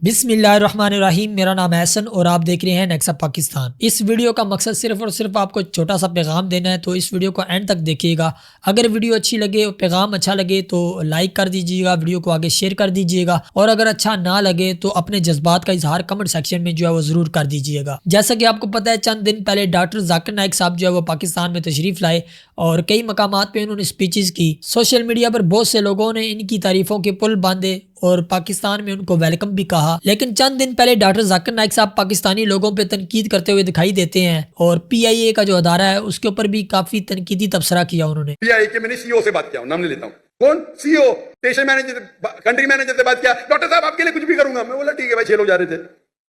بسم اللہ الرحمن الرحیم، میرا نام ہے حسن اور آپ دیکھ رہے ہیں نیکسٹ پاکستان۔ اس ویڈیو کا مقصد صرف اور صرف آپ کو چھوٹا سا پیغام دینا ہے، تو اس ویڈیو کو اینڈ تک دیکھیے گا۔ اگر ویڈیو اچھی لگے اور پیغام اچھا لگے تو لائک کر دیجیے گا، ویڈیو کو آگے شیئر کر دیجیے گا، اور اگر اچھا نہ لگے تو اپنے جذبات کا اظہار کمنٹ سیکشن میں جو ہے وہ ضرور کر دیجیے گا۔ جیسا کہ آپ کو پتہ ہے، چند دن پہلے ڈاکٹر ذاکر نائک صاحب جو ہے وہ پاکستان میں تشریف لائے اور کئی مقامات پہ انہوں نے اسپیچز کی۔ سوشل میڈیا پر بہت سے لوگوں نے ان کی تعریفوں کے پل باندھے اور پاکستان میں ان کو ویلکم بھی کہا، لیکن چند دن پہلے ڈاکٹر ذاکر نائک صاحب پاکستانی لوگوں پہ تنقید کرتے ہوئے دکھائی دیتے ہیں، اور پی آئی اے کا جو ادارہ ہے اس کے اوپر بھی کافی تنقیدی تبصرہ کیا انہوں نے۔ پی آئی اے کے میں نے سی او سے بات کیا ہوں، نام نہیں لیتا ہوں، کون سی او اسٹیشن مینیجر کنٹری مینیجر سے بات کیا، ڈاکٹر صاحب آپ کے لیے کچھ بھی کروں گا۔ میں بولا ٹھیک ہے بھائی، 6 لوگ جا رہے تھے،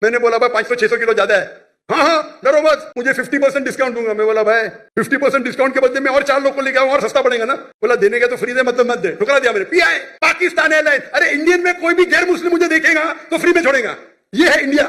میں نے بولا بھائی 500-600 کلو زیادہ ہے، ہاں ہاں ڈرو مت، مجھے 50% ڈسکاؤنٹ دوں گا۔ میں بولا بھائی 50% ڈسکاؤنٹ کے بدلے میں اور 4 لوگ کو لے کے آؤں اور سستا پڑے گا نا۔ بولا دینے کا تو فری دے، مطلب مت دے، ٹھکرا دیا میں نے۔ پی آئی پاکستان ایئر لائن، ارے انڈین میں کوئی بھی غیر مسلم مجھے دیکھے گا تو فری میں چھوڑے گا، یہ ہے انڈیا۔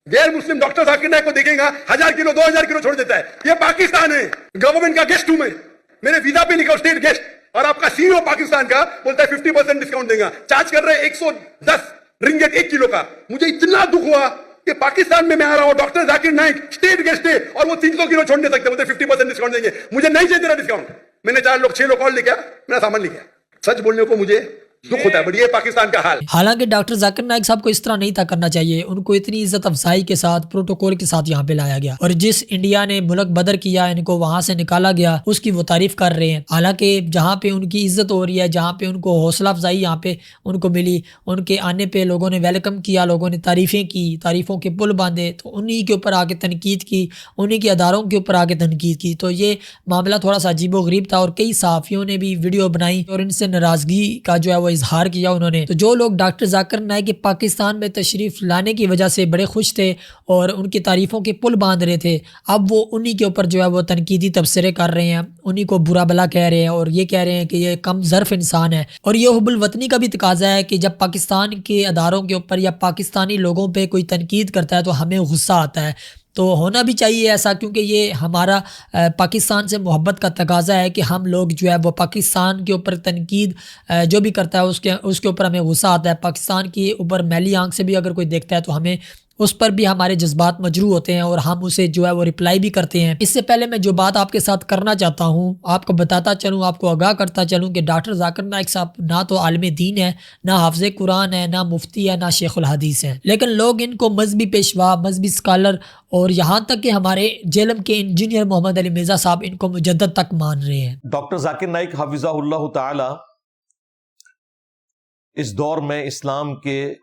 غیر مسلم ڈاکٹر ذاکر نائک کو دیکھیں گا 1000 کلو 2000 کلو چھوڑ دیتا ہے، یہ پاکستان ہے۔ گورنمنٹ کا گیسٹ ہوں میں نے ویزا پہ لکھا اسٹیٹ گیسٹ، اور آپ کا سی او پاکستان کا بولتا ہے 50% ڈسکاؤنٹ دے گا، چارج کر رہے 110 رنگٹ 1 کلو کا۔ مجھے اتنا دکھ ہوا کہ پاکستان میں آ رہا ہوں، doctor Zakir Naik state guest ہے اور وہ 300 کلو چھوڑ نہیں سکتے، بولتے 50% ڈسکاؤنٹ دیں گے۔ مجھے نہیں چاہیے تیرا ڈسکاؤنٹ۔ میں نے 6 لوگ اور لے گیا، میرا سامان لے گیا۔ سچ بولنے کو مجھے دکھ ہوتا ہے، بٹ یہ پاکستان کا حال۔ حالانکہ ڈاکٹر ذاکر نائک صاحب کو اس طرح نہیں تھا کرنا چاہیے، ان کو اتنی عزت افزائی کے ساتھ پروٹوکول کے ساتھ یہاں پہ لایا گیا، اور جس انڈیا نے ملک بدر کیا، ان کو وہاں سے نکالا گیا، اس کی وہ تعریف کر رہے ہیں۔ حالانکہ جہاں پہ ان کی عزت ہو رہی ہے، جہاں پہ ان کو حوصلہ افزائی یہاں پہ ان کو ملی، ان کے آنے پہ لوگوں نے ویلکم کیا، لوگوں نے تعریفیں کی، تعریفوں کے پل باندھے، تو انہی کے اوپر آ کے تنقید کی، انہی کے اداروں کے اوپر آ کے تنقید کی۔ تو یہ معاملہ تھوڑا سا عجیب و غریب تھا، اور کئی صحافیوں نے بھی ویڈیو بنائی اور ان سے ناراضگی کا جو ہے وہ اظہار کیا انہوں نے۔ تو جو لوگ ڈاکٹر ذاکر نائک کے پاکستان میں تشریف لانے کی وجہ سے بڑے خوش تھے اور ان کی تعریفوں کے پل باندھ رہے تھے، اب وہ انہی کے اوپر جو ہے وہ تنقیدی تبصرے کر رہے ہیں، انہی کو برا بلا کہہ رہے ہیں، اور یہ کہہ رہے ہیں کہ یہ کم ظرف انسان ہے۔ اور یہ حب الوطنی کا بھی تقاضا ہے کہ جب پاکستان کے اداروں کے اوپر یا پاکستانی لوگوں پہ کوئی تنقید کرتا ہے تو ہمیں غصہ آتا ہے، تو ہونا بھی چاہیے ایسا، کیونکہ یہ ہمارا پاکستان سے محبت کا تقاضا ہے کہ ہم لوگ جو ہے وہ پاکستان کے اوپر تنقید جو بھی کرتا ہے اس کے اوپر ہمیں غصہ آتا ہے۔ پاکستان کے اوپر میلی آنکھ سے بھی اگر کوئی دیکھتا ہے تو ہمیں اس پر بھی ہمارے جذبات مجروح ہوتے ہیں، اور ہم اسے جو ہے وہ رپلائی بھی کرتے ہیں۔ اس سے پہلے میں جو بات آپ کے ساتھ کرنا چاہتا ہوں، آپ کو بتاتا چلوں، آپ کو آگاہ کرتا چلوں کہ ڈاکٹر ذاکر نائک صاحب نہ تو عالم دین ہے، نہ حافظ قرآن ہے، نہ مفتی ہے، نہ شیخ الحدیث ہے، لیکن لوگ ان کو مذہبی پیشوا، مذہبی اسکالر، اور یہاں تک کہ ہمارے جیلم کے انجینئر محمد علی مرزا صاحب ان کو مجدد تک مان رہے ہیں۔ ڈاکٹر ذاکر نائک حفظہ اللہ تعالی اس دور میں اسلام کے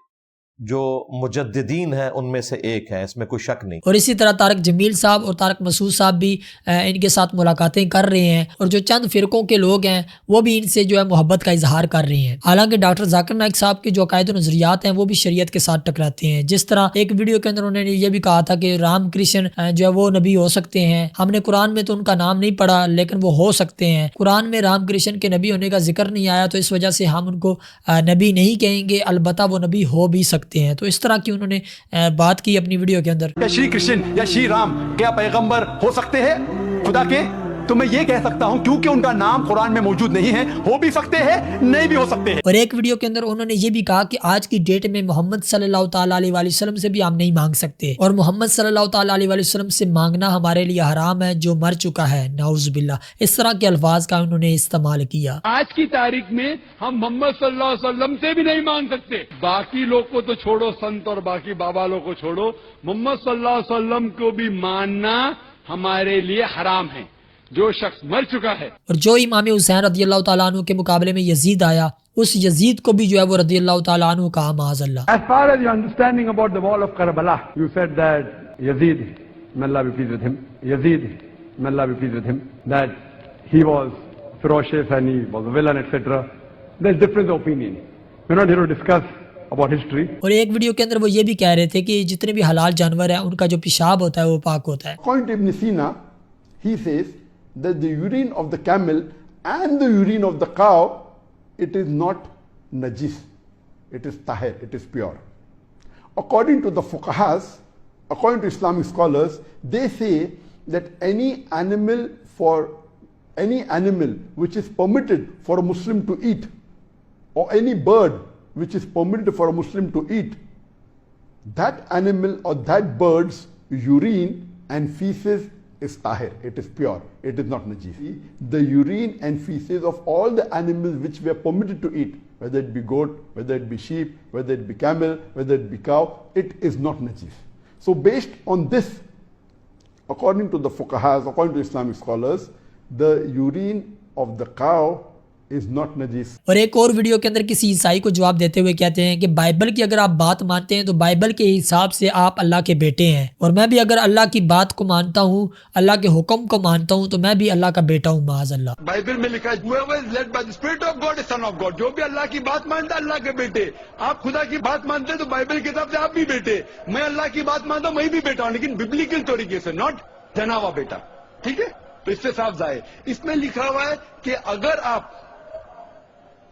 جو مجددین ہیں ان میں سے ایک ہے، اس میں کوئی شک نہیں۔ اور اسی طرح طارق جمیل صاحب اور طارق مسعود صاحب بھی ان کے ساتھ ملاقاتیں کر رہے ہیں، اور جو چند فرقوں کے لوگ ہیں وہ بھی ان سے جو ہے محبت کا اظہار کر رہے ہیں۔ حالانکہ ڈاکٹر ذاکر نائک صاحب کے جو عقائد و نظریات ہیں وہ بھی شریعت کے ساتھ ٹکراتے ہیں۔ جس طرح ایک ویڈیو کے اندر انہوں نے یہ بھی کہا تھا کہ رام کرشن جو ہے وہ نبی ہو سکتے ہیں، ہم نے قرآن میں تو ان کا نام نہیں پڑھا لیکن وہ ہو سکتے ہیں، قرآن میں رام کرشن کے نبی ہونے کا ذکر نہیں آیا، تو اس وجہ سے ہم ان کو نبی نہیں کہیں گے، البتہ وہ نبی ہو بھی سکتے ہیں۔ تو اس طرح کی انہوں نے بات کی اپنی ویڈیو کے اندر۔ کیا شری کرشن یا شری رام کیا پیغمبر ہو سکتے ہیں خدا کے؟ تو میں یہ کہہ سکتا ہوں کیونکہ ان کا نام قرآن میں موجود نہیں ہے، ہو بھی سکتے ہیں، نہیں بھی ہو سکتے ہیں۔ اور ایک ویڈیو کے اندر انہوں نے یہ بھی کہا کہ آج کی ڈیٹ میں محمد صلی اللہ تعالیٰ علیہ وآلہ وسلم سے بھی ہم نہیں مانگ سکتے، اور محمد صلی اللہ تعالیٰ علیہ وآلہ وسلم سے مانگنا ہمارے لیے حرام ہے جو مر چکا ہے، نعوذ باللہ۔ اس طرح کے الفاظ کا انہوں نے استعمال کیا۔ آج کی تاریخ میں ہم محمد صلی اللہ علیہ وسلم سے بھی نہیں مانگ سکتے، باقی لوگ کو تو چھوڑو، سنت اور باقی بابا لوگ کو چھوڑو، محمد صلی اللہ علیہ وسلم کو بھی ماننا ہمارے لیے حرام ہے، جو شخص مر چکا ہے۔ اور جو امام حسین رضی اللہ تعالیٰ عنہ کے مقابلے میں یزید آیا، اس یزید کو بھی جو ہے وہ رضی اللہ تعالیٰ عنہ کہا معاذ اللہ۔ As far as your understanding about the wall of Karbala, you said that Yazid, may Allah be pleased with him, Yazid, may Allah be pleased with him, that he was ferocious and he was a villain, etc. There's difference of opinion. We're not here to discuss about history. اور ایک video کے اندر وہ یہ بھی کہہ رہے تھے کہ جتنے بھی حلال جانور ہیں ان کا جو پیشاب ہوتا ہے وہ پاک ہوتا ہے۔ According to Ibn Sina, he says that the urine of the camel and the urine of the cow, it is not najis, it is tahir, it is pure. According to the fuqahas, according to Islamic scholars, they say that any animal which is permitted for a Muslim to eat, or any bird which is permitted for a Muslim to eat, that animal or that bird's urine and feces is tahir, it is pure, it is not najis. The urine and feces of all the animals which we are permitted to eat, whether it be goat, whether it be sheep, whether it be camel, whether it be cow, it is not najis. So based on this, according to the fuqahas, according to Islamic scholars, the urine of the cow is not najis. اور ایک اور video کے اندر کسی عیسائی کو جواب دیتے ہوئے کہتے ہیں کہ بائبل کی اگر آپ بات مانتے ہیں تو بائبل کے حساب سے آپ اللہ کے بیٹے ہیں، اور میں بھی اگر اللہ کی بات کو مانتا ہوں، اللہ کے حکم کو مانتا ہوں، تو میں بھی اللہ کا بیٹا ہوں معاذ اللہ۔ بائبل میں لکھا ہے whoever is led by the spirit of God is son of God. جو بھی اللہ کی بات مانتا ہے اللہ کے بیٹے۔ آپ خدا کی بات مانتے ہیں تو بائبل کے حساب سے آپ بھی بیٹے، میں اللہ کی بات مانتا ہوں میں بھی بیٹا ہوں، لیکن ببلیکل طریقے سے، ناٹ جنا ہوا بیٹا، ٹھیک ہے؟ تو اس سے صاف ظاہر اس میں لکھا ہوا ہے کہ اگر آپ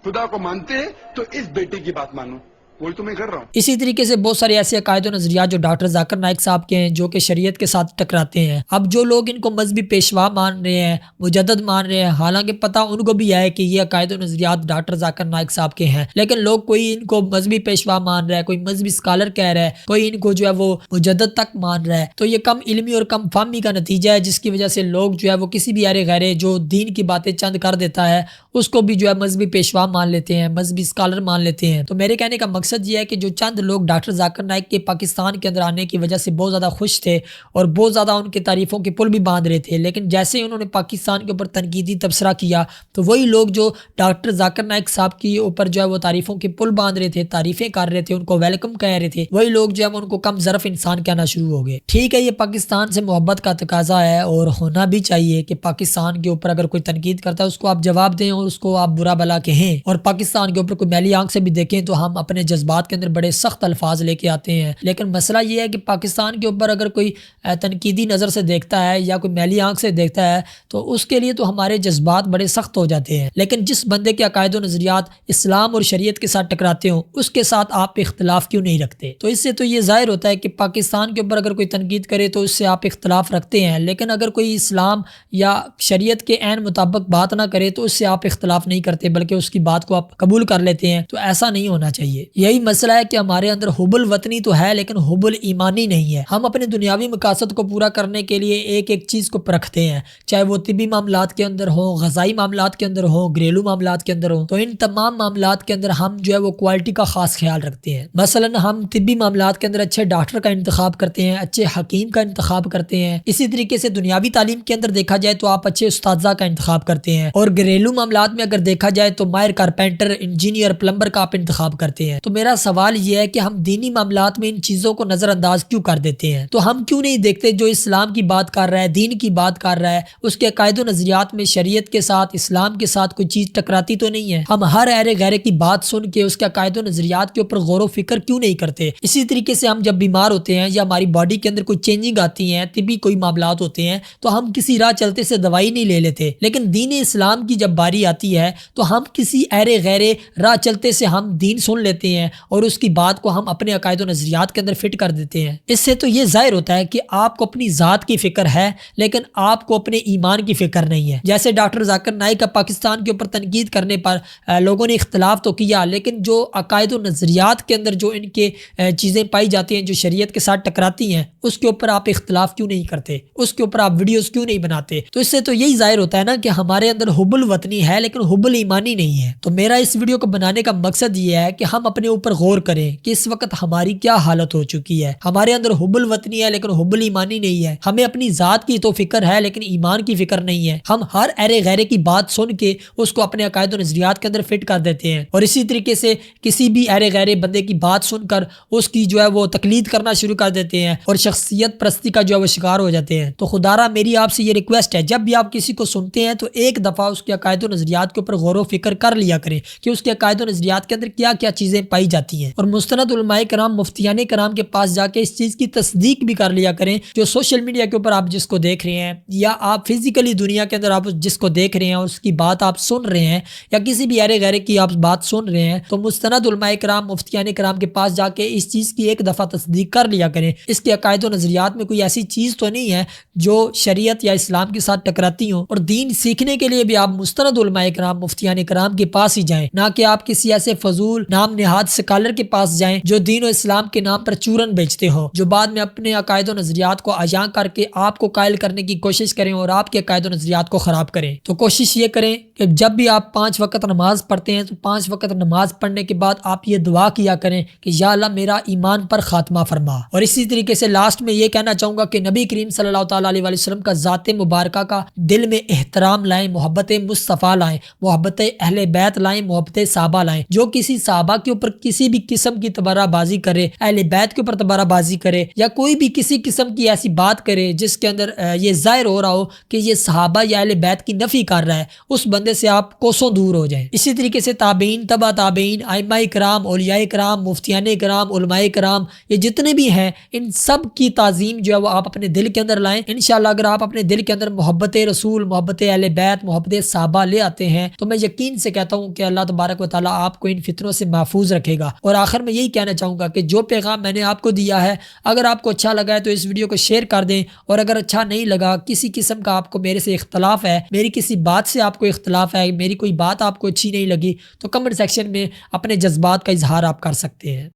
خدا کو مانتے ہیں تو اس بیٹے کی بات مانو، وہی تو میں کر رہا ہوں۔ اسی طریقے سے بہت سارے ایسے عقائد و نظریات جو ڈاکٹر ذاکر نائک صاحب کے ہیں جو کہ شریعت کے ساتھ ٹکراتے ہیں۔ اب جو لوگ ان کو مذہبی پیشوا مان رہے ہیں، مجدد مان رہے ہیں، حالانکہ پتہ ان کو بھی ہے کہ یہ عقائد و نظریات ڈاکٹر ذاکر نائک صاحب کے ہیں، لیکن لوگ کوئی ان کو مذہبی پیشوا مان رہا ہے، کوئی مذہبی اسکالر کہہ رہا ہے، کوئی ان کو جو ہے وہ مجدد تک مان رہا ہے، تو یہ کم علمی اور کم فہمی کا نتیجہ ہے، جس کی وجہ سے لوگ جو ہے وہ کسی بھی ارے غیرے جو دین کی باتیں چند کر دیتا ہے اس کو بھی جو ہے مذہبی پیشوا مان لیتے ہیں، مذہبی اسکالر مان لیتے ہیں۔ تو میرے کہنے کا مقصد یہ ہے کہ جو چند لوگ ڈاکٹر ذاکر نائک کے پاکستان کے اندر آنے کی وجہ سے بہت زیادہ خوش تھے اور بہت زیادہ ان کے تعریفوں کے پل بھی باندھ رہے تھے، لیکن جیسے ہی انہوں نے پاکستان کے اوپر تنقیدی تبصرہ کیا تو وہی لوگ جو ڈاکٹر ذاکر نائک صاحب کی اوپر جو ہے وہ تعریفوں کے پل باندھ رہے تھے، تعریفیں کر رہے تھے، ان کو ویلکم کہہ رہے تھے، وہی لوگ جو ہے ان کو کم ظرف انسان کہنا شروع ہو گئے۔ ٹھیک ہے، یہ پاکستان سے محبت کا تقاضا ہے اور ہونا بھی چاہیے کہ پاکستان کے اوپر اگر کوئی تنقید کرتا ہے اس کو آپ جواب دیں اور اس کو آپ برا بھلا کہیں، اور پاکستان کے اوپر کوئی میلی آنکھ سے بھی دیکھیں تو ہم اپنے جذبات کے اندر بڑے سخت الفاظ لے کے آتے ہیں، لیکن مسئلہ یہ ہے کہ پاکستان کے اوپر اگر کوئی تنقیدی نظر سے دیکھتا ہے یا کوئی میلی آنکھ سے دیکھتا ہے تو اس کے لیے تو ہمارے جذبات بڑے سخت ہو جاتے ہیں، لیکن جس بندے کے عقائد و نظریات اسلام اور شریعت کے ساتھ ٹکراتے ہوں اس کے ساتھ آپ اختلاف کیوں نہیں رکھتے؟ تو اس سے تو یہ ظاہر ہوتا ہے کہ پاکستان کے اوپر اگر کوئی تنقید کرے تو اس سے آپ اختلاف رکھتے ہیں، لیکن اگر کوئی اسلام یا شریعت کے عین مطابق بات نہ کرے تو اس سے آپ اختلاف نہیں کرتے بلکہ اس کی بات کو آپ قبول کر لیتے ہیں۔ تو ایسا نہیں ہونا چاہیے۔ یہی مسئلہ ہے کہ ہمارے اندر حب الوطنی تو ہے لیکن حب الایمانی نہیں ہے۔ ہم اپنے دنیاوی مقاصد کو پورا کرنے کے لیے ایک ایک چیز کو پرکھتے ہیں، چاہے وہ طبی معاملات کے اندر ہوں، غذائی معاملات کے اندر ہوں، گھریلو معاملات کے اندر ہوں، تو ان تمام معاملات کے اندر ہم جو ہے وہ کوالٹی کا خاص خیال رکھتے ہیں۔ مثلا ہم طبی معاملات کے اندر اچھے ڈاکٹر کا انتخاب کرتے ہیں، اچھے حکیم کا انتخاب کرتے ہیں۔ اسی طریقے سے دنیاوی تعلیم کے اندر دیکھا جائے تو آپ اچھے اساتذہ کا انتخاب کرتے ہیں، اور گھریلو معاملات میں اگر دیکھا جائے تو ماہر کارپینٹر، انجینئر، پلمبر کا آپ انتخاب کرتے ہیں۔ تو میرا سوال یہ ہے کہ ہم دینی معاملات میں ان چیزوں کو نظر انداز کیوں کر دیتے ہیں؟ تو ہم کیوں نہیں دیکھتے جو اسلام کی بات کر رہا ہے، دین کی بات کر رہا ہے، اس کے عقائد و نظریات میں شریعت کے ساتھ، اسلام کے ساتھ کوئی چیز ٹکراتی تو نہیں ہے؟ ہم ہر ارے غیرے کی بات سن کے اس کے عقائد و نظریات کے اوپر غور و فکر کیوں نہیں کرتے؟ اسی طریقے سے ہم جب بیمار ہوتے ہیں یا ہماری باڈی کے اندر کوئی چینجنگ آتی ہیں، طبی کوئی معاملات ہوتے ہیں، تو ہم کسی راہ چلتے سے دوائی نہیں لے لیتے، لیکن دین اسلام کی جب باری آتی ہے تو ہم کسی ارے غیرے راہ چلتے سے ہم دین سن لیتے ہیں اور اس کی بات کو ہم اپنے عقائد و نظریات کے اندر فٹ کر دیتے ہیں۔ اس سے تو یہ ظاہر ہوتا ہے کہ آپ کو اپنی ذات کی فکر ہے لیکن آپ کو اپنے ایمان کی فکر نہیں ہے۔ جیسے ڈاکٹر ذاکر نائک کا پاکستان کے اوپر تنقید کرنے پر لوگوں نے اختلاف تو کیا، لیکن جو عقائد و نظریات کے اندر جو ان کے چیزیں پائی جاتی ہیں جو شریعت کے ساتھ ٹکراتی ہیں اس کے اوپر آپ اختلاف کیوں نہیں کرتے؟ اس کے اوپر آپ ویڈیوز کیوں نہیں بناتے؟ تو اس سے تو یہی ظاہر ہوتا ہے نا کہ ہمارے اندر حب الوطنی ہے لیکن حب الایمانی نہیں ہے۔ تو میرا اس ویڈیو کو بنانے کا مقصد یہ ہے کہ ہم اپنے اوپر غور کریں کہ اس وقت ہماری کیا حالت ہو چکی ہے۔ ہمارے اندر حب الوطنی ہے لیکن حب الایمانی نہیں ہے۔ ہمیں اپنی ذات کی تو فکر ہے لیکن ایمان کی فکر نہیں ہے۔ ہم ہر ارے غیرے کی بات سن کے اس کو اپنے عقائد و نظریات کے اندر فٹ کر دیتے ہیں، اور اسی طریقے سے کسی بھی ارے غیرے بندے کی بات سن کر اس کی جو ہے وہ تقلید کرنا شروع کر دیتے ہیں اور شخصیت پرستی کا جو ہے وہ شکار ہو جاتے ہیں۔ تو خدارا میری آپ سے یہ ریکویسٹ ہے، جب بھی آپ کسی کو سنتے ہیں تو ایک دفعہ اس کے عقائد و نظریات کے اوپر غور و فکر کر لیا کریں کہ اس کے عقائد و نظریات کے اندر کیا کیا چیزیں پائی جاتی ہیں، اور مستند علماء کرام، مفتیان کرام کے پاس جا کے اس چیز کی تصدیق بھی کر لیا کریں جو سوشل میڈیا کے اوپر آپ جس کو دیکھ رہے ہیں یا آپ فزیکلی دنیا کے اندر آپ جس کو دیکھ رہے ہیں اور اس کی بات آپ سن رہے ہیں یا کسی بھی ارے غیرے کی آپ بات سن رہے ہیں، تو مستند علماء کرام، مفتیان کرام کے پاس جا کے اس چیز کی ایک دفعہ تصدیق کر لیا کریں۔ اس کے عقائد و نظریات میں کوئی ایسی چیز تو نہیں ہے جو شریعت یا اسلام کے ساتھ ٹکراتی ہوں، اور دین سیکھنے کے لیے بھی آپ مستند علماء کرام، مفتیان کرام کے پاس ہی جائیں، نہ کہ آپ کسی ایسے فضول نام نہاد اسکالر کے پاس جائیں جو دین و اسلام کے نام پر چورن بیچتے ہو، جو بعد میں اپنے عقائد و نظریات کو عیاں کر کے آپ کو قائل کرنے کی کوشش کریں اور آپ کے عقائد و نظریات کو خراب کریں۔ تو کوشش یہ کریں کہ جب بھی آپ 5 وقت نماز پڑھتے ہیں تو 5 وقت نماز پڑھنے کے بعد آپ یہ دعا کیا کریں کہ یا اللہ میرا ایمان پر خاتمہ فرما۔ اور اسی طریقے سے لاسٹ میں یہ کہنا چاہوں گا کہ نبی کریم صلی اللہ تعالیٰ علیہ وسلم کا ذات مبارکہ کا دل میں احترام لائیں، محبت مصطفیٰ لائیں، محبت اہل بیت لائیں، محبت صحابہ لائیں۔ جو کسی صحابہ کے اوپر کسی بھی قسم کی تبرہ بازی کرے، اہل بیت کے اوپر تبرہ بازی کرے یا کوئی بھی کسی قسم کی ایسی بات کرے جس کے اندر یہ ظاہر ہو رہا ہو کہ یہ صحابہ یا اہل بیت کی نفی کر رہا ہے، اس بندے سے آپ کوسوں دور ہو جائیں۔ اسی طریقے سے تابعین، تبع تابعین، ائمہ کرام، اولیاء کرام، مفتیان کرام، علماء کرام، یہ جتنے بھی ہیں ان سب کی تعظیم جو ہے وہ آپ اپنے دل کے اندر لائیں۔ انشاءاللہ اگر آپ اپنے دل کے اندر محبت رسول، محبت اہل بیت، محبت صحابہ لے آتے ہیں تو میں یقین سے کہتا ہوں کہ اللہ تبارک و تعالیٰ آپ کو ان فتنوں سے محفوظ رکھے گا۔ اور آخر میں یہی کہنا چاہوں گا کہ جو پیغام میں نے آپ کو دیا ہے اگر آپ کو اچھا لگا ہے تو اس ویڈیو کو شیئر کر دیں، اور اگر اچھا نہیں لگا، کسی قسم کا آپ کو میرے سے اختلاف ہے، میری کسی بات سے آپ کو اختلاف ہے، میری کوئی بات آپ کو اچھی نہیں لگی، تو کمنٹ سیکشن میں اپنے جذبات کا اظہار آپ کر سکتے ہیں۔